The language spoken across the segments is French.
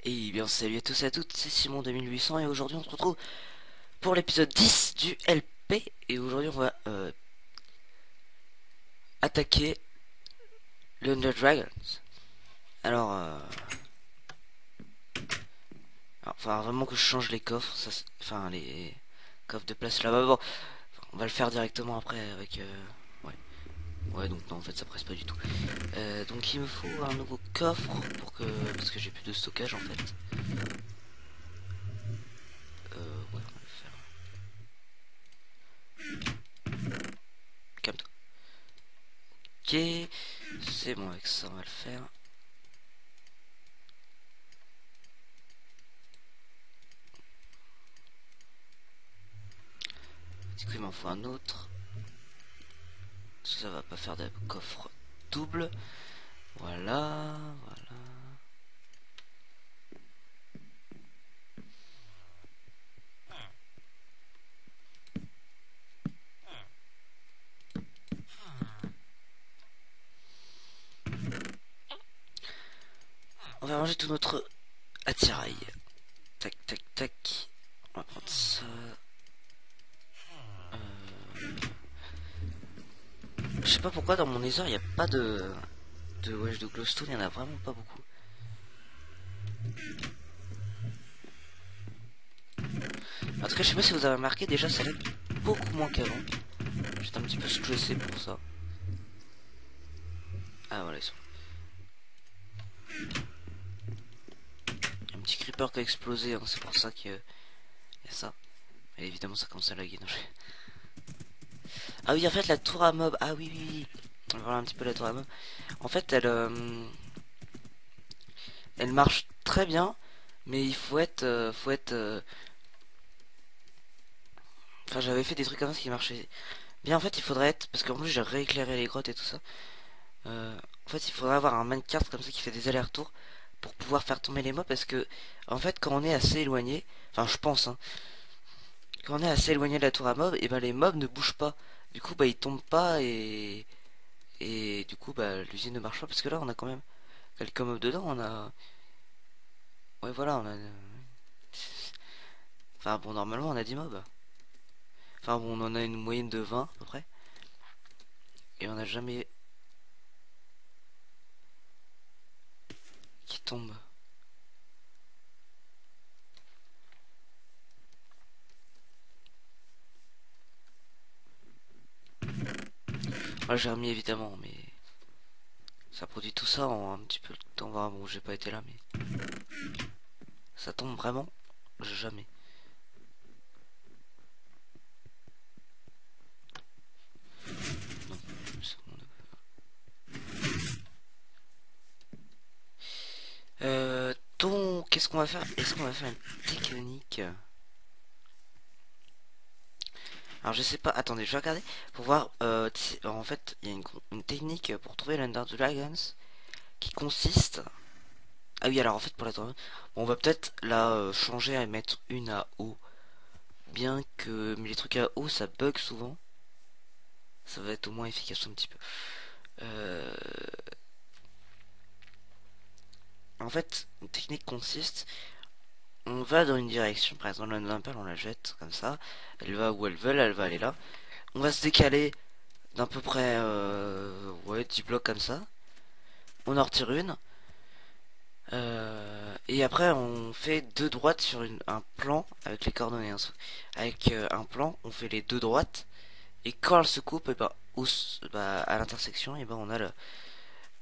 Et bien salut à tous et à toutes, c'est Simon 2800 et aujourd'hui on se retrouve pour l'épisode 10 du LP. Et aujourd'hui on va attaquer le Under Dragons. Alors, enfin vraiment que je change les coffres, enfin les coffres de place là-bas. Bon, on va le faire directement après avec... ouais. Ouais, donc non, en fait ça presse pas du tout. Donc il me faut un nouveau coffre pour que... parce que j'ai plus de stockage en fait. Ouais, on va le faire. Calme-toi. Ok, c'est bon avec ça, on va le faire. Du coup il m'en faut un autre. Ça va pas faire de coffre double. Voilà, voilà. On va ranger tout notre attirail. Tac, tac, tac. On va prendre ça. Je sais pas pourquoi dans mon Nether il n'y a pas de wedge de glowstone, il y en a vraiment pas beaucoup. En tout cas, je sais pas si vous avez remarqué, déjà ça lag beaucoup moins qu'avant. J'étais un petit peu stressé pour ça. Ah voilà, ils sont. Il y a un petit creeper qui a explosé, hein, c'est pour ça qu'il y a ça. Et évidemment, ça commence à laguer. Non, ah oui, en fait, la tour à mob. Ah oui, oui, oui. On va voir un petit peu la tour à mob. En fait, elle marche très bien, mais il faut être. Enfin, j'avais fait des trucs comme ça qui marchaient bien. En fait, il faudrait être, parce qu'en plus j'ai rééclairé les grottes et tout ça. En fait, il faudrait avoir un minecart comme ça qui fait des allers-retours pour pouvoir faire tomber les mobs, parce que en fait, quand on est assez éloigné, enfin, je pense, hein, quand on est assez éloigné de la tour à mobs, et ben les mobs ne bougent pas. Du coup, bah ils tombent pas et du coup, bah l'usine ne marche pas parce que là, on a quand même quelques mobs dedans. On a, ouais, voilà, on a. Enfin bon, normalement, on a 10 mobs. Enfin bon, on en a une moyenne de 20 à peu près. Et on n'a jamais qui tombe. Là, j'ai remis évidemment, mais ça produit tout ça en un petit peu de temps. Bon, j'ai pas été là, mais ça tombe vraiment jamais. Non, donc, qu'est-ce qu'on va faire? Est-ce qu'on va faire une technique? Alors, je sais pas. Attendez, je vais regarder pour voir. En fait, il y a une technique pour trouver l'Under Dragons qui consiste. Ah oui, alors en fait, pour la trouver, bon, on va peut-être la changer à mettre une à haut. Bien que. Mais les trucs à haut, ça bug souvent. Ça va être au moins efficace un petit peu. Euh, En fait, une technique consiste, on va dans une direction, par exemple l'Underpearl, on la jette comme ça, elle va où elle veut, elle va aller là. On va se décaler d'à peu près ouais, 10 blocs comme ça. On en retire une. Et après on fait deux droites sur un plan avec les coordonnées. Hein. Avec un plan, on fait les deux droites. Et quand elle se coupe, et ben, à l'intersection, et ben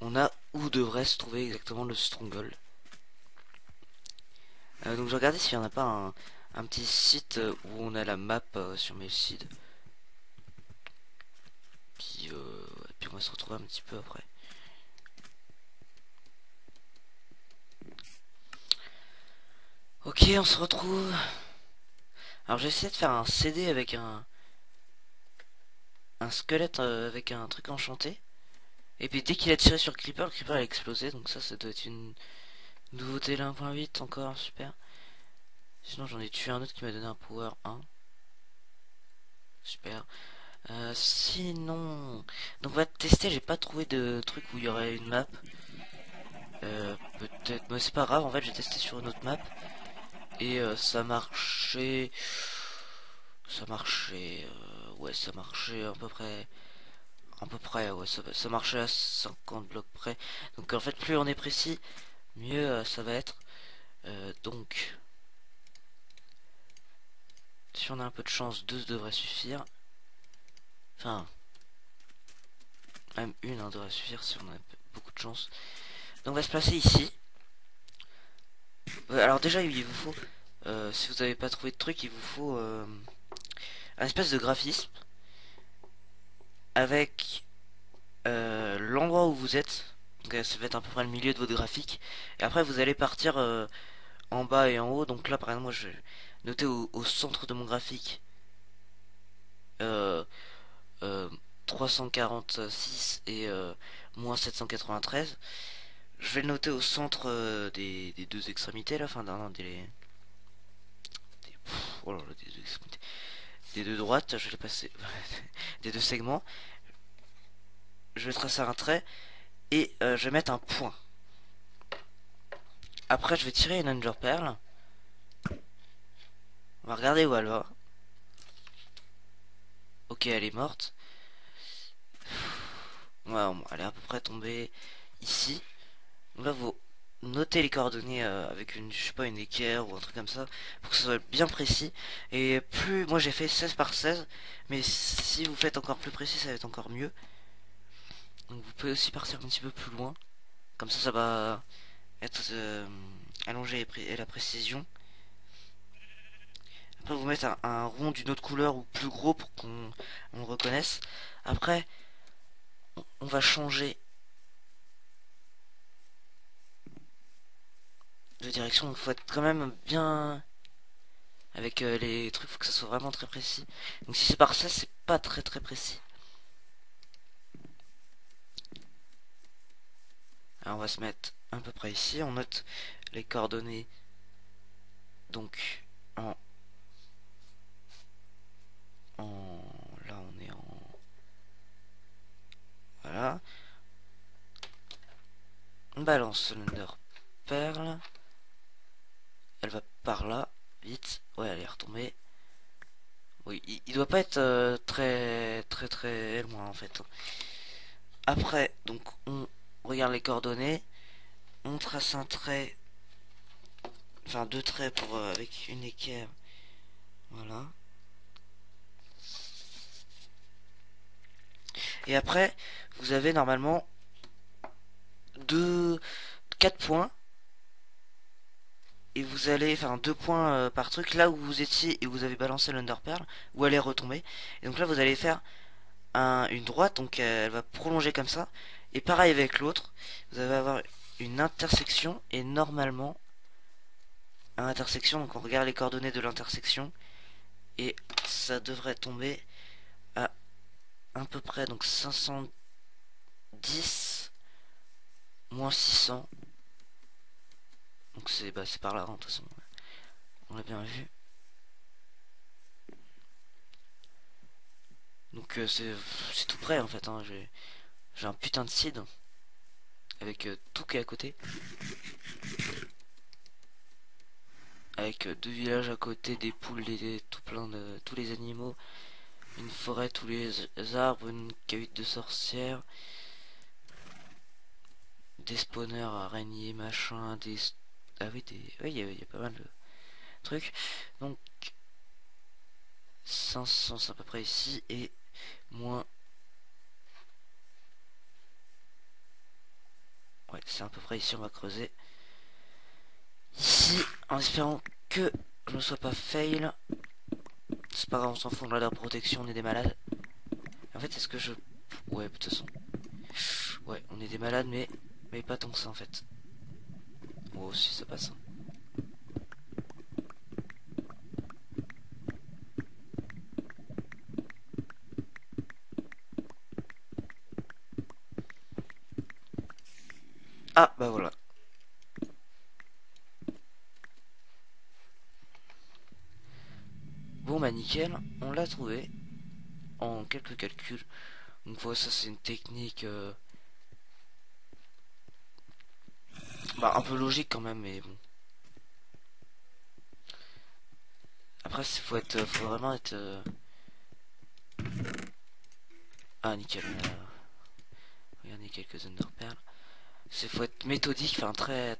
on a où devrait se trouver exactement le stronghold. Donc je regardais s'il n'y en a pas un petit site où on a la map sur Melcid. Puis on va se retrouver un petit peu après. Ok, on se retrouve. Alors j'ai essayé de faire un CD avec un squelette avec un truc enchanté. Et puis dès qu'il a tiré sur le Creeper a explosé. Donc ça doit être une nouveauté 1.8 encore, super. Sinon j'en ai tué un autre qui m'a donné un power 1. Super. Sinon... Donc on va tester, j'ai pas trouvé de truc où il y aurait une map. Peut-être, mais c'est pas grave, en fait j'ai testé sur une autre map et ça marchait, ouais ça marchait à peu près, ouais ça marchait à 50 blocs près. Donc en fait plus on est précis, mieux ça va être. Donc si on a un peu de chance, deux devrait suffire. Enfin, même une hein, devrait suffire si on a beaucoup de chance. Donc on va se placer ici. Alors déjà il vous faut, si vous n'avez pas trouvé de truc, il vous faut un espèce de graphisme avec l'endroit où vous êtes. Donc ça va être à peu près le milieu de votre graphique. Et après vous allez partir en bas et en haut. Donc là par exemple moi je vais noter au centre de mon graphique euh, euh, 346 et moins 793. Je vais le noter au centre des deux extrémités là, enfin d'un oh là là, des deux extrémités. Des deux droites, je vais les passer des deux segments. Je vais tracer un trait et je vais mettre un point. Après je vais tirer une Ender Pearl. On va regarder où elle va. Ok, elle est morte. Ouais, bon, elle est à peu près tombée ici. Donc là, vous notez les coordonnées avec une, je sais pas, une équerre ou un truc comme ça, pour que ce soit bien précis. Et plus, moi j'ai fait 16 par 16, mais si vous faites encore plus précis, ça va être encore mieux. Donc vous pouvez aussi partir un petit peu plus loin. Comme ça va être allongé et la précision. Après, vous mettez un rond d'une autre couleur ou plus gros pour qu'on le reconnaisse. Après, on va changer de direction. Donc, faut être quand même bien avec les trucs. Faut que ça soit vraiment très précis. Donc, si c'est par ça, c'est pas très très précis. Alors, on va se mettre à peu près ici. On note les coordonnées. Donc, en, là, on est en voilà. On balance l'Under Pearl. Elle va par là, vite. Ouais, elle est retombée. Oui, il doit pas être très très très loin en fait. Après, donc on regarde les coordonnées, on trace un trait, enfin deux traits pour avec une équerre, voilà. Et après, vous avez normalement deux, quatre points et vous allez, enfin deux points par truc là où vous étiez et vous avez balancé l'underpearl où elle est retombée. Et donc là, vous allez faire une droite, donc elle va prolonger comme ça. Et pareil avec l'autre, vous allez avoir une intersection et normalement à l'intersection, donc on regarde les coordonnées de l'intersection et ça devrait tomber à peu près donc 510 moins 600. Donc c'est par là, hein, de toute façon. On l'a bien vu. Donc c'est tout près en fait. Hein. J'ai un putain de seed avec tout qui est à côté. Avec deux villages à côté, des poules, tout plein de tous les animaux, une forêt, tous les arbres, une cahute de sorcières, des spawners araignées, machin, des ah oui, oui, il y a pas mal de trucs. Donc 500 c'est à peu près ici et moins ouais c'est à peu près ici. On va creuser ici en espérant que je ne sois pas fail. C'est pas grave, on s'en fout, on a la protection, on est des malades. En fait, est-ce que je... Ouais, de toute façon. Ouais, on est des malades, mais pas tant que ça, en fait. Oh, si, ça passe. Ah, bah voilà. Bon, bah nickel, on l'a trouvé en quelques calculs. Donc voilà, ça c'est une technique Bah, un peu logique quand même, mais bon. Après, faut vraiment être. Ah, nickel. Regardez quelques Enderperles. Faut être méthodique, enfin très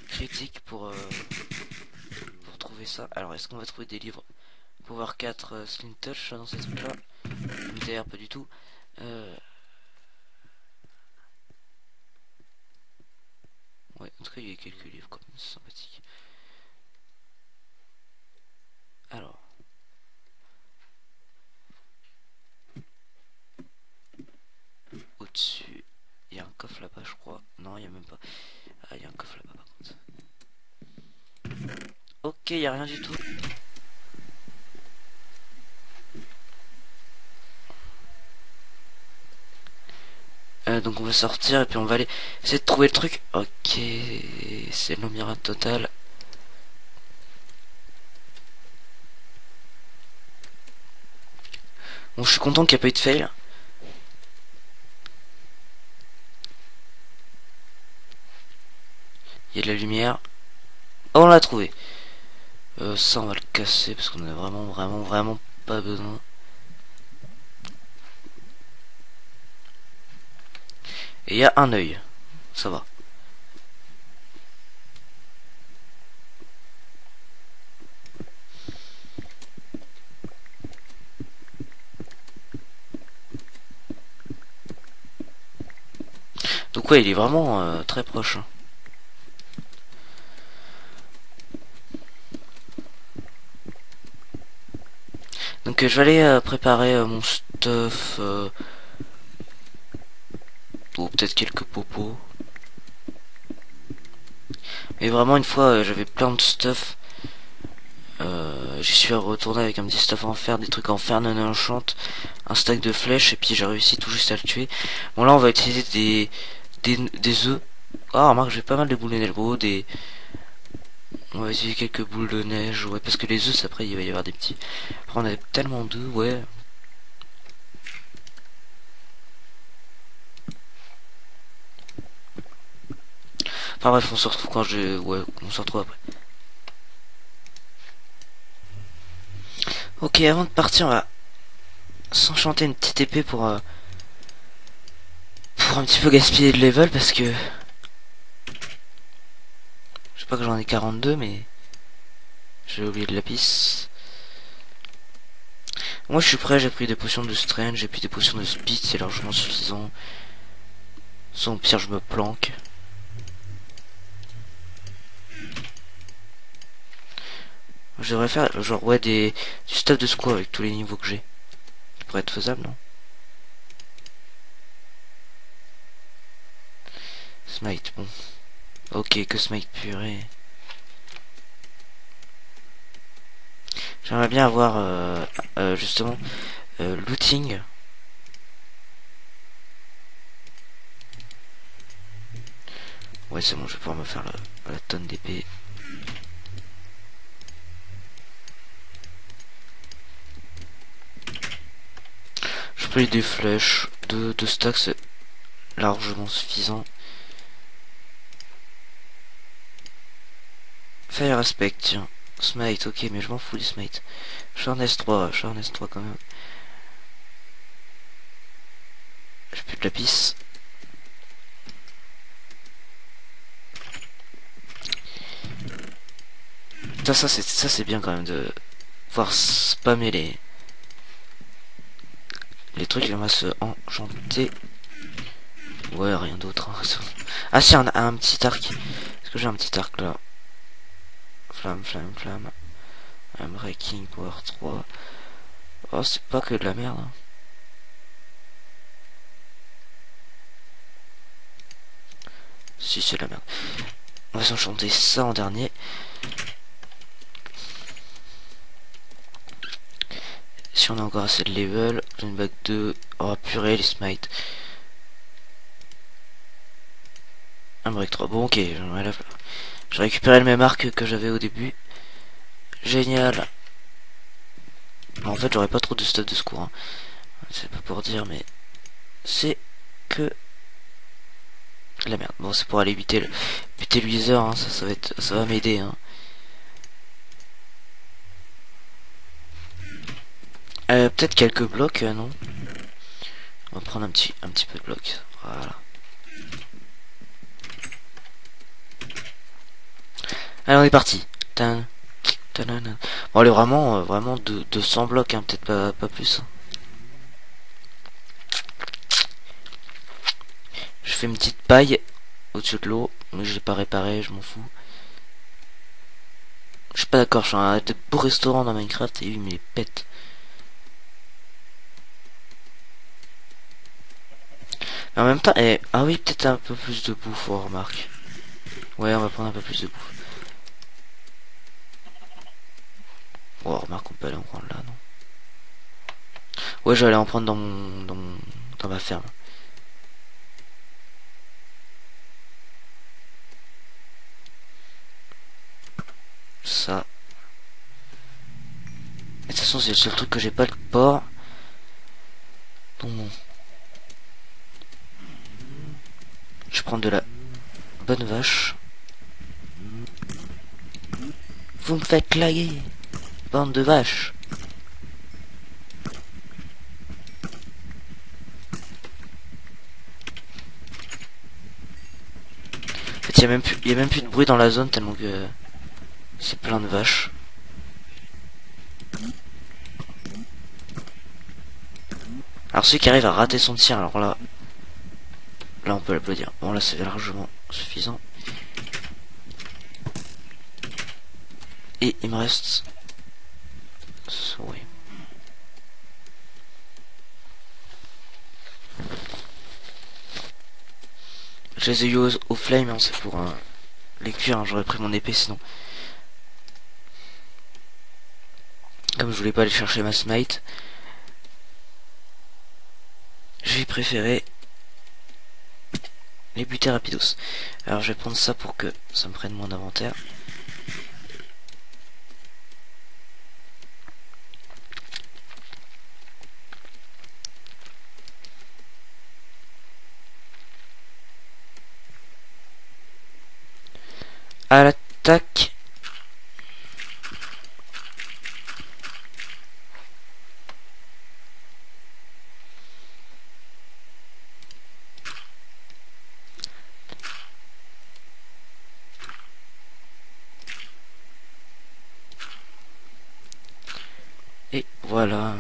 critique pour trouver ça. Alors, est-ce qu'on va trouver des livres Power 4 Slim Touch dans ces trucs-là? D'ailleurs, pas du tout. Euh, ouais, en tout cas, il y a quelques livres, quoi. C'est sympathique. Alors, au-dessus, il y a un coffre là-bas, je crois. Non, il y a même pas. Ah, il y a un coffre là-bas, par contre. Ok, il y a rien du tout. Donc on va sortir et puis on va aller essayer de trouver le truc. Ok, c'est l'emmirade total. Bon, je suis content qu'il n'y ait pas eu de fail. Il y a de la lumière. Oh, on l'a trouvé. Ça, on va le casser parce qu'on a vraiment pas besoin. Et il y a un œil. Ça va. Donc ouais, il est vraiment très proche, hein. Donc je vais aller préparer mon stuff. Ou peut-être quelques popos. Mais vraiment, une fois, j'avais plein de stuff. J'y suis retourné avec un petit stuff en fer, des trucs en fer non enchant, un stack de flèches, et puis j'ai réussi tout juste à le tuer. Bon, là, on va utiliser des œufs. Ah, remarque, j'ai pas mal de boules de neige. Bon, on va utiliser quelques boules de neige, ouais, parce que les œufs, après, il va y avoir des petits. Après, on avait tellement d'œufs, ouais. Enfin bref, on se retrouve quand je... Ouais, on se retrouve après. Ok, avant de partir, on va s'enchanter une petite épée pour un petit peu gaspiller de level, parce que... Je sais pas que j'en ai 42, mais... J'ai oublié de lapis. Moi je suis prêt, j'ai pris des potions de strength, j'ai pris des potions de speed, c'est largement suffisant. Sans pire je me planque. Je devrais faire genre ouais du stuff de secours avec tous les niveaux que j'ai. Ça pourrait être faisable, non? Smite, bon. Ok, que smite purée. J'aimerais bien avoir justement looting. Ouais c'est bon, je vais pouvoir me faire la tonne d'épée. Je paye des flèches, deux stacks c'est largement suffisant. Fire aspect, tiens. Smite, ok, mais je m'en fous du smite. Sharpness 3 quand même. J'ai plus de lapis. Putain, ça c'est bien quand même de pouvoir spammer les trucs, il va se enchanter. Ouais, rien d'autre, hein. Ah si, un petit arc. Est-ce que j'ai un petit arc là? Flamme. Un breaking power 3. Oh, c'est pas que de la merde, hein. Si, c'est de la merde. On va s'enchanter ça en dernier. Si on a encore assez de level, une bague 2. Oh purée, les smites. Un break 3. Bon, ok, j'ai récupéré le même arc que j'avais au début. Génial. En fait, j'aurais pas trop de stuff de secours, hein. C'est pas pour dire, mais c'est que La merde. Bon, c'est pour aller buter le Wither, hein. Ça va m'aider, hein. Peut-être quelques blocs, non? On va prendre un petit peu de blocs. Voilà. Allez, on est parti. Tan, tanana. Bon, allez, vraiment de 200 blocs, hein, peut-être pas plus, hein. Je fais une petite paille au-dessus de l'eau, mais je l'ai pas réparé, je m'en fous. Je suis pas d'accord, je suis un de beaux restaurants dans Minecraft et lui il me les pète. Mais en même temps, ah oui, peut-être un peu plus de bouffe, oh, remarque. Ouais, on va prendre un peu plus de bouffe. Oh, remarque, on peut aller en prendre là, non? Ouais, je vais aller en prendre dans ma ferme. Ça. Et de toute façon, c'est le seul truc que j'ai pas, le porc. Donc bon. Je vais prendre de la bonne vache. Vous me faites laguer, bande de vaches. En fait, y a même plus de bruit dans la zone tellement que c'est plein de vaches. Alors celui qui arrive à rater son tir, alors là on peut l'applaudir. Bon, là c'est largement suffisant. Et il me reste... Oui. Je les ai eu au flame, hein, c'est pour les cuire, hein, j'aurais pris mon épée sinon. Comme je voulais pas aller chercher ma smite, j'ai préféré les buter rapidos. Alors je vais prendre ça pour que ça me prenne mon inventaire. À l'attaque. Et voilà.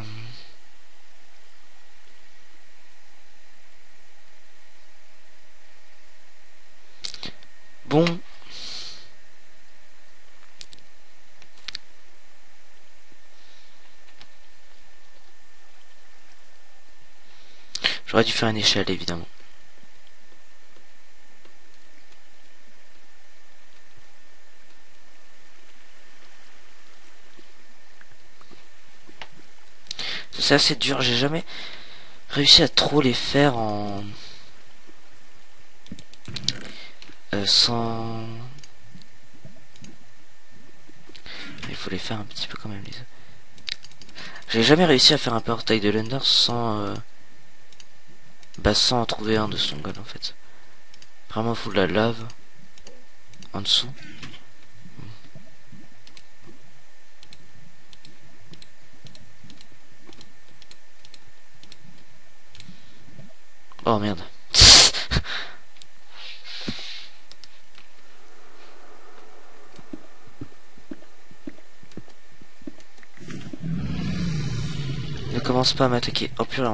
Bon. J'aurais dû faire une échelle évidemment. C'est assez dur, j'ai jamais réussi à trop les faire en... sans... Il faut les faire un petit peu quand même les... J'ai jamais réussi à faire un portail de l'Ender sans... sans en trouver un de son gun en fait. Vraiment faut de la lave en dessous. Oh merde. Ne commence pas à m'attaquer. Oh purée,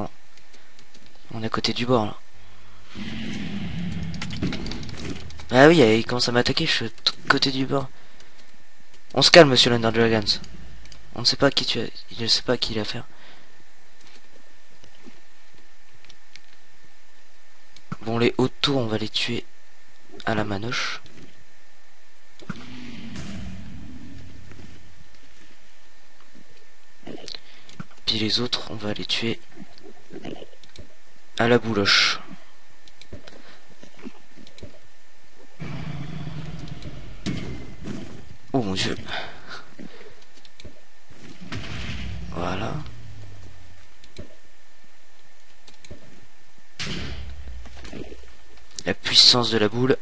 on est à côté du bord là. Ah oui, il commence à m'attaquer, je suis à côté du bord. On se calme, monsieur l'Under Dragons. On ne sait pas qui tu es. Il ne sait pas qui il a affaire. Bon, les autos, on va les tuer à la manoche. Puis les autres, on va les tuer à la bouloche. Oh mon dieu. Voilà. la puissance de la boule.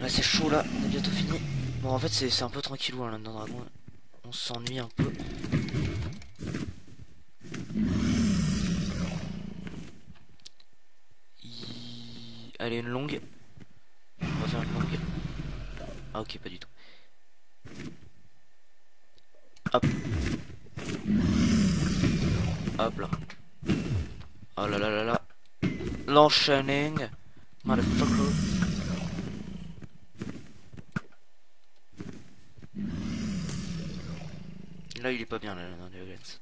Là c'est chaud là, on est bientôt fini. Bon en fait c'est un peu tranquillou hein, là dans Dragon. On s'ennuie un peu. Et une longue. On va faire une longue. Ah ok, pas du tout. Hop. Hop là. Oh là là là là. L'enchaîning. Motherfucker. Là il est pas bien là, dans les Highlands.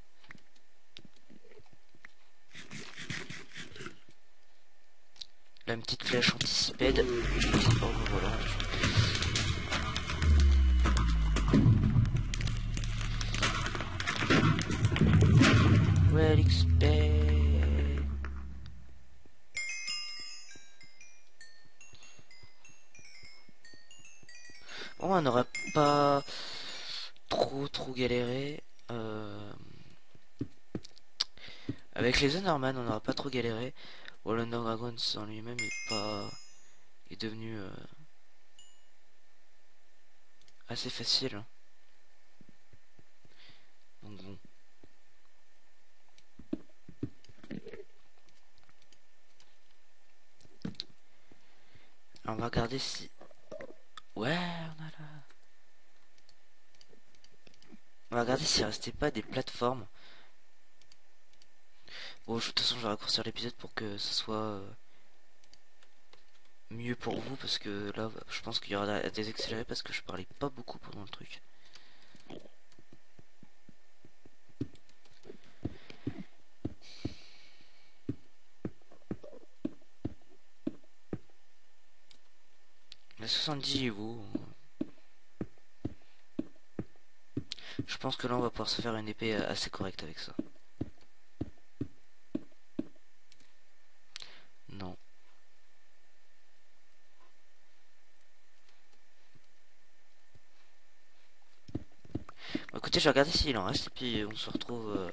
Là une petite flèche anti-sped. Oh voilà. Well XP. Bon, on n'aura pas trop galéré. Avec les Enderman, on n'aura pas trop galéré. Wall Dragons en lui-même est devenu assez facile. Donc bon. Alors, on va regarder si... Ouais, on a là... On va regarder s'il restait pas des plateformes. Bon, de toute façon, je vais raccourcir l'épisode pour que ce soit mieux pour vous, parce que là, je pense qu'il y aura à désaccélérer parce que je parlais pas beaucoup pendant le truc. La 70 est où? Je pense que là, on va pouvoir se faire une épée assez correcte avec ça. Non. Bon, écoutez, je vais regarder s'il en reste et puis on se retrouve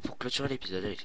pour clôturer l'épisode. Allez.